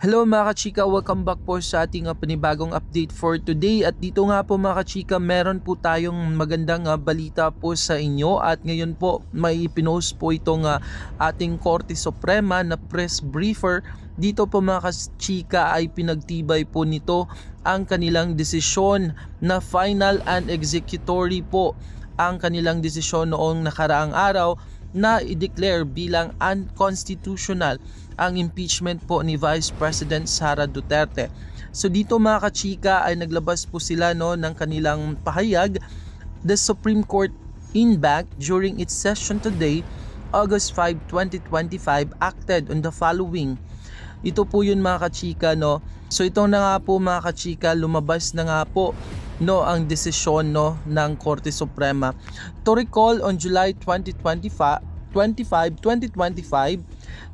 Hello mga kachika, welcome back po sa ating panibagong update for today. At dito nga po mga kachika, meron po tayong magandang balita po sa inyo. At ngayon po may pinost po itong ating Korte Suprema na press briefer. Dito po mga kachika ay pinagtibay po nito ang kanilang desisyon na final and executory po ang kanilang desisyon noong nakaraang araw na i-declare bilang unconstitutional ang impeachment po ni Vice President Sara Duterte. So dito mga kachika ay naglabas po sila ng kanilang pahayag. The Supreme Court in bank during its session today, August 5, 2025, acted on the following. Ito po yun mga kachika So ito na nga po mga kachika, lumabas na nga po ang desisyon ng Korte Suprema. To recall, on July 2025,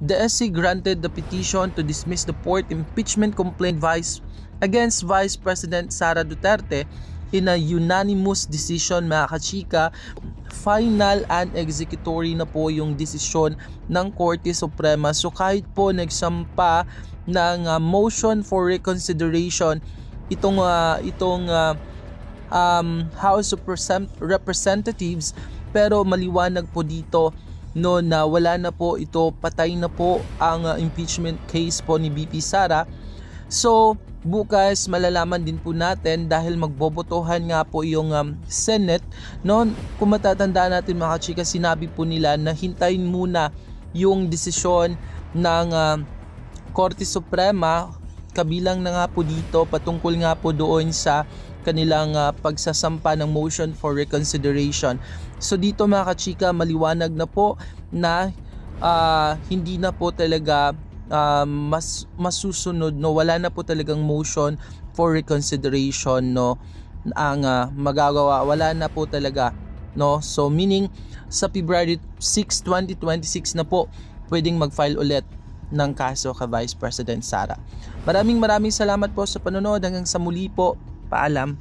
the SC granted the petition to dismiss the port impeachment complaint against Vice President Sara Duterte in a unanimous decision mga kachika. Final and executory na po yung desisyon ng Korte Suprema. So kahit po nagsampa ng motion for reconsideration itong House of Representatives, pero maliwanag po dito na wala na po ito, patay na po ang impeachment case po ni VP Sara. So bukas malalaman din po natin dahil magbobotohan nga po yung Senate. Kung matatandaan natin mga kachika, sinabi po nila na hintayin muna yung desisyon ng Korte Suprema, kabilang na nga po dito patungkol nga po doon sa kanilang pagsasampa ng motion for reconsideration. So dito mga kachika, maliwanag na po na hindi na po talaga masusunod, wala na po talagang motion for reconsideration ang magagawa, wala na po talaga so meaning sa February 6, 2026 na po pwedeng mag-file ulit ng kaso kay Vice President Sara. Maraming salamat po sa panonood. Hanggang sa muli po. Paalam.